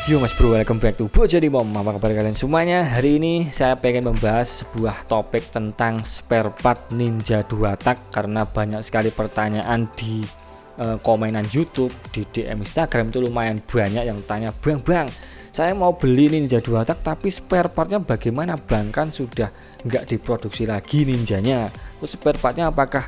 Yo mas bro, welcome back to Bojadi Mom. Apa kabar kalian semuanya? Hari ini saya pengen membahas sebuah topik tentang spare part Ninja 2 tak, karena banyak sekali pertanyaan di komenan YouTube, di DM Instagram itu lumayan banyak yang tanya, Bang, saya mau beli Ninja 2 tak tapi spare partnya bagaimana Bang? Kan sudah nggak diproduksi lagi Ninjanya. Terus spare partnya apakah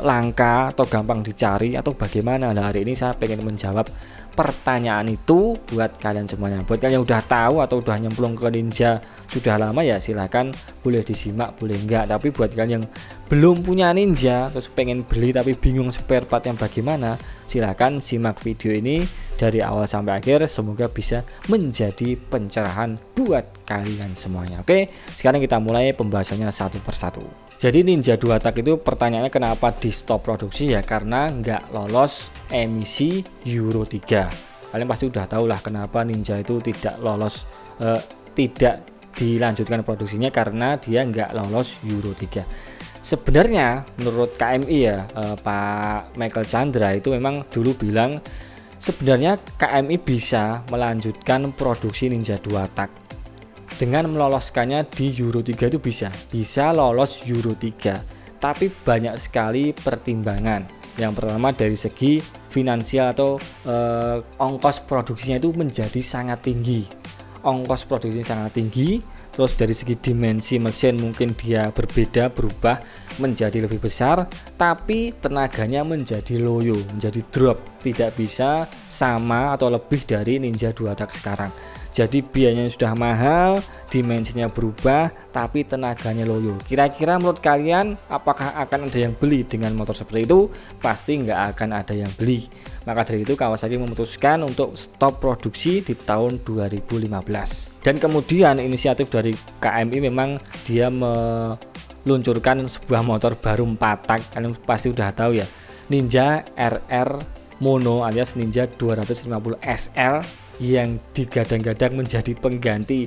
langka atau gampang dicari atau bagaimana? Nah, hari ini saya pengen menjawab pertanyaan itu buat kalian semuanya. Buat kalian yang udah tahu atau udah nyemplung ke Ninja sudah lama ya silahkan, boleh disimak boleh enggak. Tapi buat kalian yang belum punya Ninja terus pengen beli tapi bingung spare part yang bagaimana, silahkan simak video ini dari awal sampai akhir. Semoga bisa menjadi pencerahan buat kalian semuanya. Oke, sekarang kita mulai pembahasannya satu persatu. Jadi Ninja 2 tak itu pertanyaannya kenapa di stop produksi ya, karena nggak lolos emisi Euro 3. Kalian pasti udah tahu lah kenapa Ninja itu tidak lolos, tidak dilanjutkan produksinya karena dia nggak lolos Euro 3. Sebenarnya menurut KMI ya, Pak Michael Chandra itu memang dulu bilang sebenarnya KMI bisa melanjutkan produksi Ninja 2 tak dengan meloloskannya di Euro 3. Itu bisa lolos Euro 3, tapi banyak sekali pertimbangan. Yang pertama dari segi finansial atau ongkos produksinya itu menjadi sangat tinggi. Ongkos produksi sangat tinggi. Terus dari segi dimensi mesin mungkin dia berubah menjadi lebih besar, tapi tenaganya menjadi loyo, menjadi drop, tidak bisa sama atau lebih dari Ninja 2 tak sekarang. Jadi biayanya sudah mahal, dimensinya berubah, tapi tenaganya loyo. Kira-kira menurut kalian apakah akan ada yang beli dengan motor seperti itu? Pasti nggak akan ada yang beli. Maka dari itu Kawasaki memutuskan untuk stop produksi di tahun 2015. Dan kemudian inisiatif dari KMI memang dia meluncurkan sebuah motor baru 4 tak. Kalian pasti udah tahu ya, Ninja RR Mono alias Ninja 250 SL yang digadang-gadang menjadi pengganti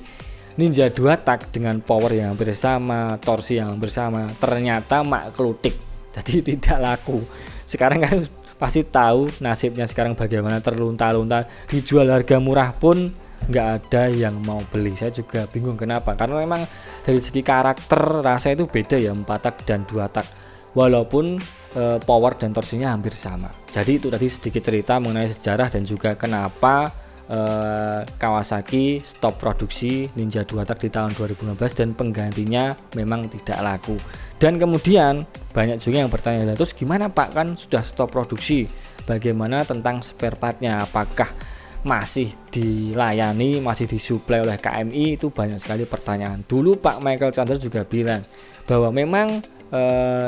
Ninja 2 tak dengan power yang hampir sama, torsi yang hampir sama. Ternyata maklutik, jadi tidak laku. Sekarang kan pasti tahu nasibnya sekarang bagaimana, terlunta-lunta, dijual harga murah pun nggak ada yang mau beli. Saya juga bingung kenapa, karena memang dari segi karakter rasa itu beda ya 4 tak dan 2 tak, walaupun power dan torsinya hampir sama. Jadi itu tadi sedikit cerita mengenai sejarah dan juga kenapa Kawasaki stop produksi Ninja 2 tak di tahun 2015 dan penggantinya memang tidak laku. Dan kemudian banyak juga yang bertanya, terus gimana Pak, kan sudah stop produksi, bagaimana tentang spare partnya, apakah masih dilayani, masih disuplai oleh KMI? Itu banyak sekali pertanyaan. Dulu Pak Michael Chandra juga bilang bahwa memang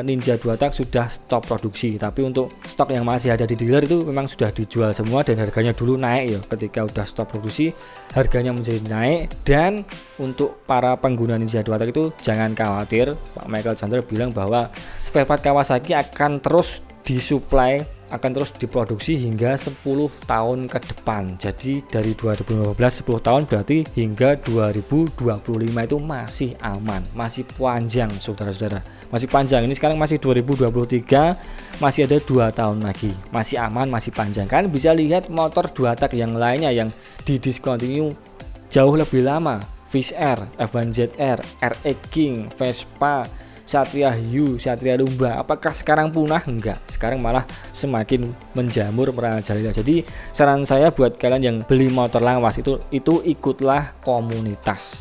Ninja 2 tak sudah stop produksi, tapi untuk stok yang masih ada di dealer itu memang sudah dijual semua dan harganya dulu naik ya. Ketika udah stop produksi harganya menjadi naik, dan untuk para pengguna Ninja 2 tak itu jangan khawatir. Pak Michael Chandra bilang bahwa spare part Kawasaki akan terus disuplai, akan terus diproduksi hingga 10 tahun ke depan. Jadi dari 2015 10 tahun berarti hingga 2025 itu masih aman, masih panjang saudara-saudara, masih panjang. Ini sekarang masih 2023, masih ada 2 tahun lagi, masih aman, masih panjang. Kalian bisa lihat motor 2 tak yang lainnya yang didiscontinue jauh lebih lama, Fish Air, F1ZR, RX King, Vespa, Satria Hiu, Satria Lumba, apakah sekarang punah? Enggak, sekarang malah semakin menjamur merajalela. Jadi saran saya buat kalian yang beli motor lawas itu ikutlah komunitas,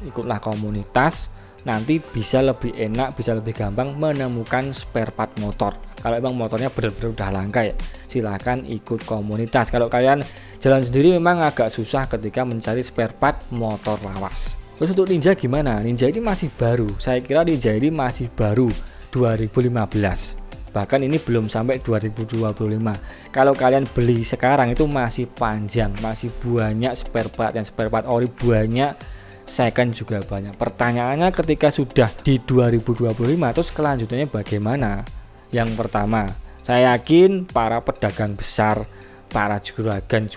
nanti bisa lebih enak, bisa lebih gampang menemukan spare part motor. Kalau emang motornya benar-benar udah langka ya, silahkan ikut komunitas. Kalau kalian jalan sendiri memang agak susah ketika mencari spare part motor lawas. Terus untuk Ninja gimana? Ninja ini masih baru, saya kira Ninja ini masih baru 2015, bahkan ini belum sampai 2025. Kalau kalian beli sekarang itu masih panjang, masih banyak spare part, yang spare part ori banyak, second juga banyak. Pertanyaannya ketika sudah di 2025 terus kelanjutannya bagaimana? Yang pertama, saya yakin para pedagang besar, para juragan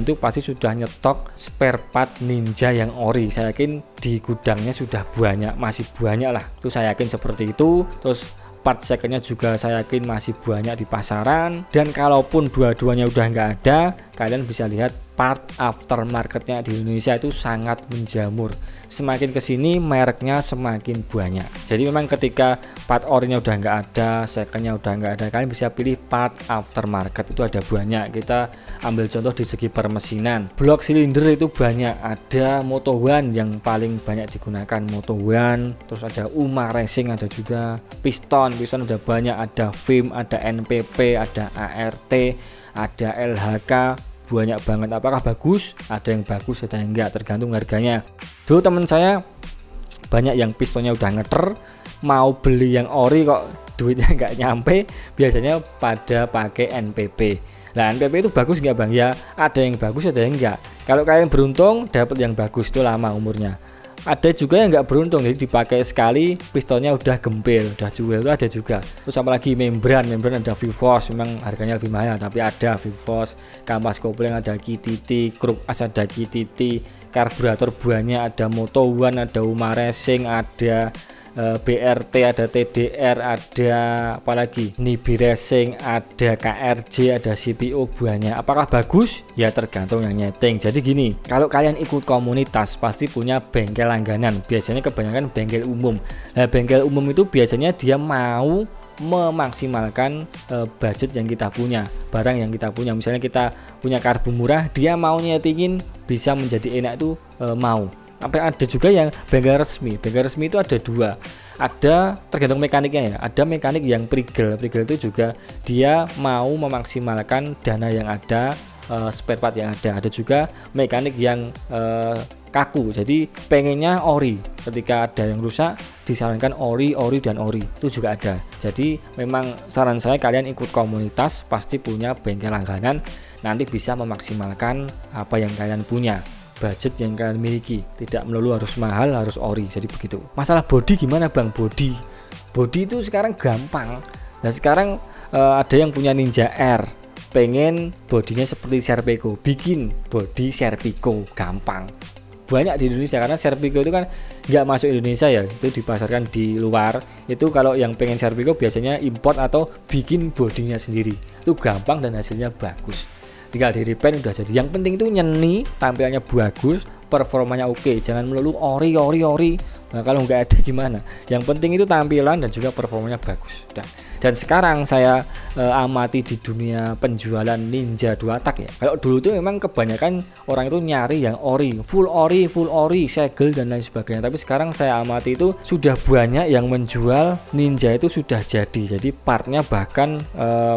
itu pasti sudah nyetok spare part Ninja yang ori. Saya yakin di gudangnya sudah banyak, masih banyak lah, itu saya yakin seperti itu. Terus part secondnya juga saya yakin masih banyak di pasaran. Dan kalaupun dua-duanya udah nggak ada, kalian bisa lihat part aftermarketnya di Indonesia itu sangat menjamur. Semakin kesini mereknya semakin banyak. Jadi memang ketika part orinya udah nggak ada, secondnya udah nggak ada, kalian bisa pilih part aftermarket, itu ada banyak. Kita ambil contoh di segi permesinan, blok silinder itu banyak. Ada Moto One yang paling banyak digunakan, Moto One, terus ada UMA Racing, ada juga piston udah banyak, ada VIM, ada NPP, ada ART, ada LHK, banyak banget. Apakah bagus? Ada yang bagus, ada yang enggak, tergantung harganya. Dulu teman saya banyak yang pistonnya udah ngeter, mau beli yang ori kok duitnya nggak nyampe, biasanya pada pakai NPP. Nah, NPP itu bagus nggak bang? Ya ada yang bagus, ada yang enggak. Kalau kalian beruntung dapat yang bagus, itu lama umurnya. Ada juga yang nggak beruntung, jadi dipakai sekali pistonnya udah gempil, udah cuil, itu ada juga. Terus apalagi membran ada Vivos, memang harganya lebih mahal tapi ada Vivos. Kampas kopling ada KTT, kruk as ada KTT, karburator banyak, ada Moto One, ada UMA Racing, ada BRT, ada TDR, ada apalagi Nibi Racing, ada KRJ, ada CPO, banyak. Apakah bagus? Ya tergantung yang nyeting. Jadi gini, kalau kalian ikut komunitas pasti punya bengkel langganan, biasanya kebanyakan bengkel umum. Nah, bengkel umum itu biasanya dia mau memaksimalkan budget yang kita punya, barang yang kita punya. Misalnya kita punya karbu murah, dia mau nyetingin bisa menjadi enak itu mau. Sampai ada juga yang bengkel resmi. Bengkel resmi itu ada dua, ada tergantung mekaniknya ya. Ada mekanik yang prigel itu juga dia mau memaksimalkan dana yang ada, spare part yang ada. Ada juga mekanik yang kaku, jadi pengennya ori. Ketika ada yang rusak disarankan ori dan ori, itu juga ada. Jadi memang saran saya kalian ikut komunitas, pasti punya bengkel langganan, nanti bisa memaksimalkan apa yang kalian punya, budget yang kalian miliki. Tidak melulu harus mahal, harus ori. Jadi begitu. Masalah body gimana bang? Body itu sekarang gampang. Nah sekarang ada yang punya Ninja R, pengen bodinya seperti Serpico, bikin body Serpico, gampang. Banyak di Indonesia, karena Serpico itu kan nggak masuk Indonesia ya, itu dipasarkan di luar. Itu kalau yang pengen Serpico biasanya import atau bikin bodinya sendiri. Itu gampang dan hasilnya bagus, tinggal di repaint udah jadi. Yang penting itu nyeni, tampilannya bagus, performanya oke, jangan melulu ori. Nah kalau nggak ada gimana? Yang penting itu tampilan dan juga performanya bagus. Dan sekarang saya amati di dunia penjualan Ninja 2 tak ya. Kalau dulu tuh memang kebanyakan orang itu nyari yang ori, full ori, segel dan lain sebagainya. Tapi sekarang saya amati itu sudah banyak yang menjual Ninja itu sudah jadi. Jadi partnya bahkan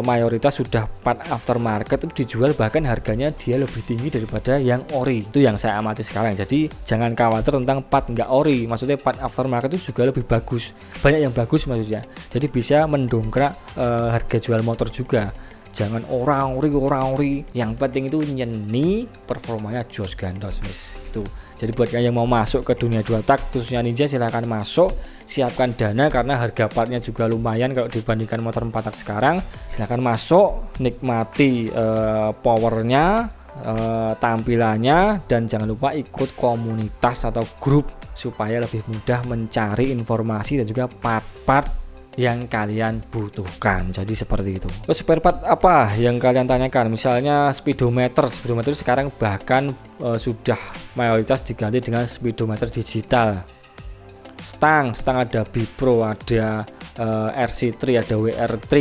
mayoritas sudah part aftermarket, itu dijual bahkan harganya dia lebih tinggi daripada yang ori. Itu yang saya amati sekarang. Jadi jangan khawatir tentang part nggak ori, maksudnya part aftermarket itu juga lebih bagus, banyak yang bagus maksudnya. Jadi bisa mendongkrak harga jual motor juga. Jangan orang ori, yang penting itu nyeni, performanya jos gandos gitu. Jadi buat kalian yang mau masuk ke dunia 2 tak khususnya Ninja, silahkan masuk, siapkan dana karena harga partnya juga lumayan kalau dibandingkan motor 4 tak sekarang. Silahkan masuk, nikmati powernya, tampilannya, dan jangan lupa ikut komunitas atau grup supaya lebih mudah mencari informasi dan juga part-part yang kalian butuhkan. Jadi seperti itu. Terus spare part apa yang kalian tanyakan? Misalnya speedometer sekarang bahkan sudah mayoritas diganti dengan speedometer digital. Stang ada Bipro, ada RC3, ada WR3,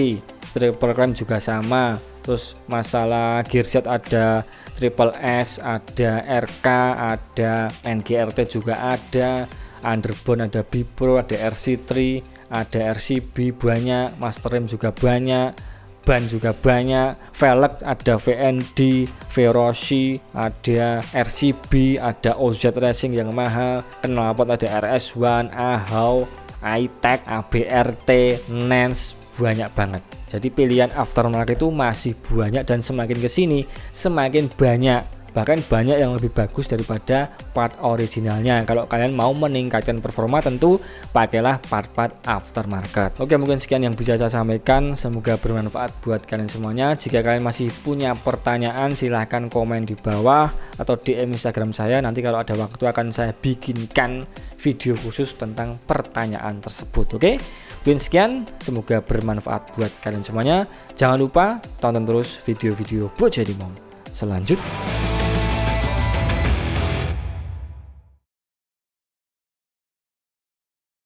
triple clamp juga sama. Terus masalah gearset ada Triple S, ada RK, ada NGRT juga ada, underbone ada Bipro, ada RC3, ada RCB banyak, master rem juga banyak, ban juga banyak, velg ada VND, Veroshi, ada RCB, ada OZ Racing yang mahal, knalpot ada RS1, AHAW, iTech, ABRT, Nance, banyak banget. Jadi pilihan aftermarket itu masih banyak dan semakin kesini semakin banyak, bahkan banyak yang lebih bagus daripada part originalnya. Kalau kalian mau meningkatkan performa tentu pakailah part-part aftermarket. Oke, mungkin sekian yang bisa saya sampaikan, semoga bermanfaat buat kalian semuanya. Jika kalian masih punya pertanyaan silahkan komen di bawah atau DM Instagram saya, nanti kalau ada waktu akan saya bikinkan video khusus tentang pertanyaan tersebut. Oke, mungkin sekian, semoga bermanfaat buat kalian semuanya. Jangan lupa tonton terus video-video Bojodimom selanjutnya.